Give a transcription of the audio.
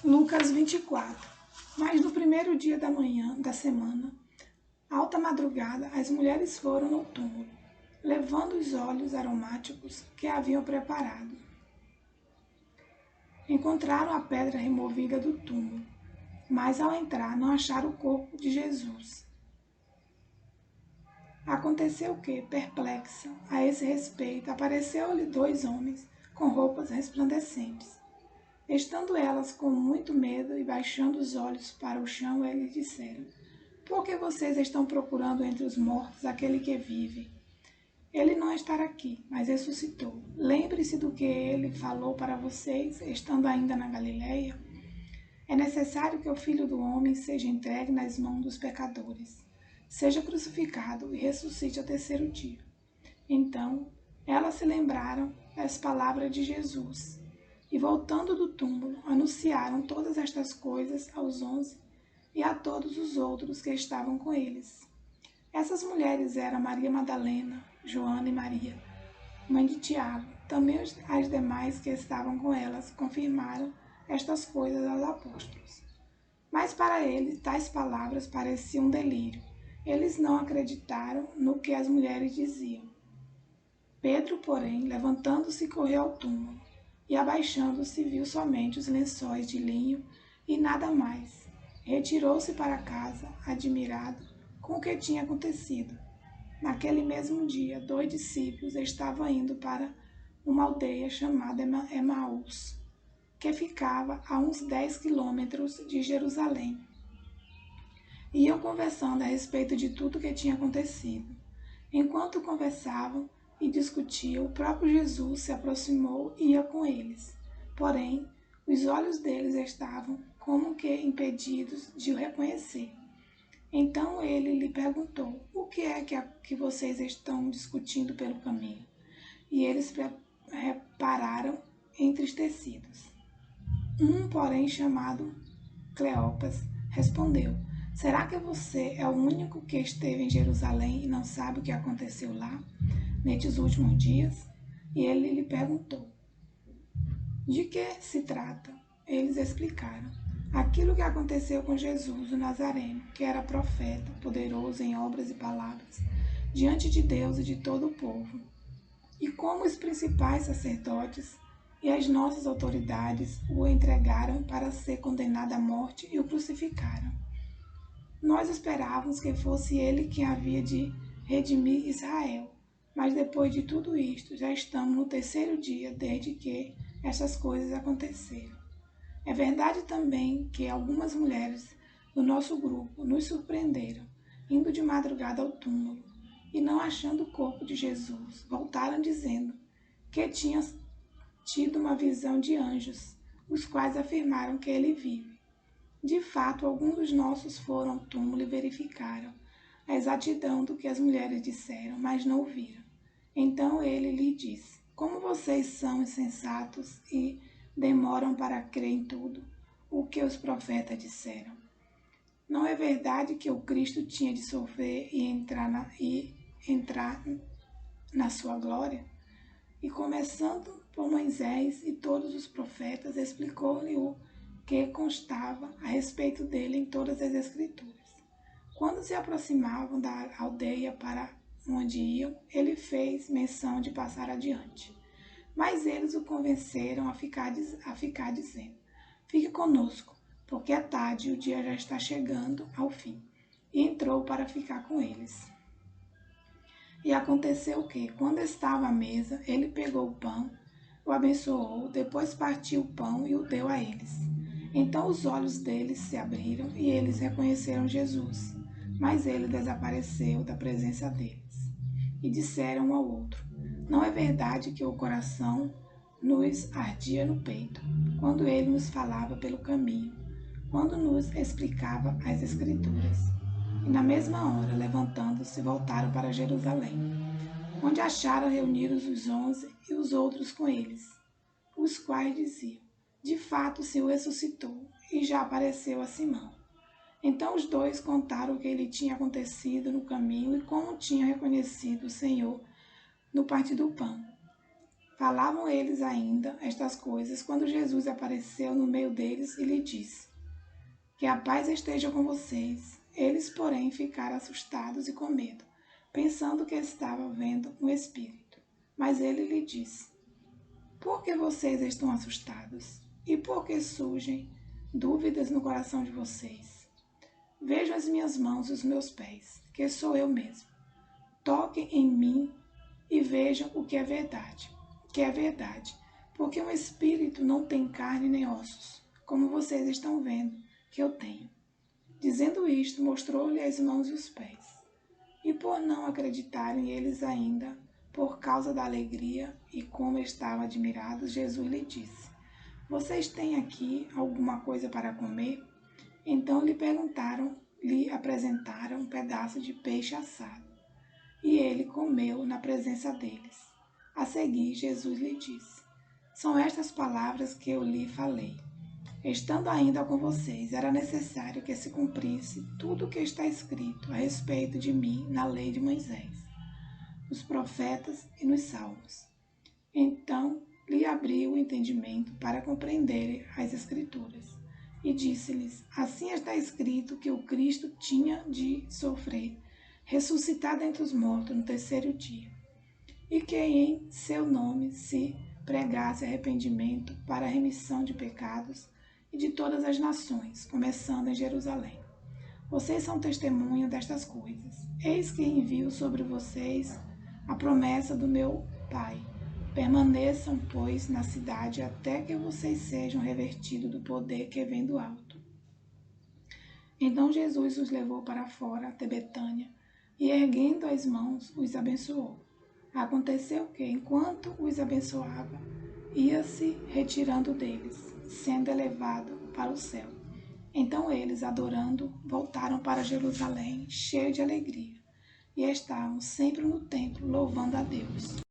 Lucas 24. Mas no primeiro dia da manhã da semana, alta madrugada, as mulheres foram no túmulo, levando os óleos aromáticos que haviam preparado. Encontraram a pedra removida do túmulo, mas ao entrar não acharam o corpo de Jesus. Aconteceu que, perplexa a esse respeito, apareceu-lhe 2 homens com roupas resplandecentes. Estando elas com muito medo e baixando os olhos para o chão, eles disseram: Por que vocês estão procurando entre os mortos aquele que vive? Ele não está aqui, mas ressuscitou. Lembre-se do que ele falou para vocês, estando ainda na Galileia. É necessário que o Filho do Homem seja entregue nas mãos dos pecadores, seja crucificado e ressuscite ao 3º dia. Então, elas se lembraram das palavras de Jesus e, voltando do túmulo, anunciaram todas estas coisas aos 11 e a todos os outros que estavam com eles. Essas mulheres eram Maria Madalena, Joana e Maria, mãe de Tiago. Também as demais que estavam com elas confirmaram estas coisas aos apóstolos. Mas para eles tais palavras pareciam um delírio. Eles não acreditaram no que as mulheres diziam. Pedro, porém, levantando-se, correu ao túmulo e, abaixando-se, viu somente os lençóis de linho e nada mais. Retirou-se para casa, admirado com o que tinha acontecido. Naquele mesmo dia, 2 discípulos estavam indo para uma aldeia chamada Emaús, que ficava a uns 10 quilômetros de Jerusalém. Iam conversando a respeito de tudo o que tinha acontecido. Enquanto conversavam e discutiam, o próprio Jesus se aproximou e ia com eles. Porém, os olhos deles estavam como que impedidos de o reconhecer. Então ele lhe perguntou: O que é que vocês estão discutindo pelo caminho? E eles repararam entristecidos. Um, porém, chamado Cleopas, respondeu: Será que você é o único que esteve em Jerusalém e não sabe o que aconteceu lá, nestes últimos dias? E ele lhe perguntou: De que se trata? Eles explicaram: Aquilo que aconteceu com Jesus, o Nazareno, que era profeta, poderoso em obras e palavras, diante de Deus e de todo o povo. E como os principais sacerdotes e as nossas autoridades o entregaram para ser condenado à morte e o crucificaram. Nós esperávamos que fosse ele quem havia de redimir Israel, mas depois de tudo isto, já estamos no 3º dia desde que essas coisas aconteceram. É verdade também que algumas mulheres do nosso grupo nos surpreenderam, indo de madrugada ao túmulo, e não achando o corpo de Jesus, voltaram dizendo que tinham tido uma visão de anjos, os quais afirmaram que ele vive. De fato, alguns dos nossos foram ao túmulo e verificaram a exatidão do que as mulheres disseram, mas não o viram. Então ele lhe disse: Como vocês são insensatos e demoram para crer em tudo o que os profetas disseram. Não é verdade que o Cristo tinha de sofrer e entrar na sua glória? E começando por Moisés e todos os profetas, explicou-lhe o que constava a respeito dele em todas as Escrituras. Quando se aproximavam da aldeia para onde iam, ele fez menção de passar adiante. Mas eles o convenceram a ficar dizendo: Fique conosco, porque é tarde e o dia já está chegando ao fim. E entrou para ficar com eles. E aconteceu que, quando estava à mesa, ele pegou o pão, o abençoou, depois partiu o pão e o deu a eles. Então os olhos deles se abriram e eles reconheceram Jesus, mas ele desapareceu da presença deles. E disseram um ao outro: Não é verdade que o coração nos ardia no peito, quando ele nos falava pelo caminho, quando nos explicava as Escrituras? E na mesma hora, levantando-se, voltaram para Jerusalém, onde acharam reunidos os 11 e os outros com eles, os quais diziam: De fato, o Senhor ressuscitou e já apareceu a Simão. Então os 2 contaram o que lhe tinha acontecido no caminho e como tinham reconhecido o Senhor no partir do pão. Falavam eles ainda estas coisas quando Jesus apareceu no meio deles e lhe disse: Que a paz esteja com vocês. Eles, porém, ficaram assustados e com medo, pensando que estava vendo um espírito. Mas ele lhe disse: Por que vocês estão assustados? E por que surgem dúvidas no coração de vocês? Vejam as minhas mãos e os meus pés, que sou eu mesmo. Toquem em mim e vejam o que é verdade. Porque um espírito não tem carne nem ossos, como vocês estão vendo que eu tenho. Dizendo isto, mostrou-lhe as mãos e os pés. E por não acreditarem eles ainda, por causa da alegria e como estavam admirados, Jesus lhe disse: Vocês têm aqui alguma coisa para comer? Então lhe apresentaram um pedaço de peixe assado. E ele comeu na presença deles. A seguir, Jesus lhe disse: São estas palavras que eu lhe falei. Estando ainda com vocês, era necessário que se cumprisse tudo o que está escrito a respeito de mim na lei de Moisés, nos profetas e nos salmos. Então lhe abriu o entendimento para compreenderem as Escrituras. E disse-lhes: Assim está escrito que o Cristo tinha de sofrer, ressuscitar dentre os mortos no terceiro dia, e que em seu nome se pregasse arrependimento para a remissão de pecados e de todas as nações, começando em Jerusalém. Vocês são testemunha destas coisas. Eis que envio sobre vocês a promessa do meu Pai. Permaneçam, pois, na cidade até que vocês sejam revestidos do poder que vem do alto. Então Jesus os levou para fora até Betânia e, erguendo as mãos, os abençoou. Aconteceu que, enquanto os abençoava, ia-se retirando deles, sendo elevado para o céu. Então eles, adorando, voltaram para Jerusalém, cheios de alegria, e estavam sempre no templo, louvando a Deus.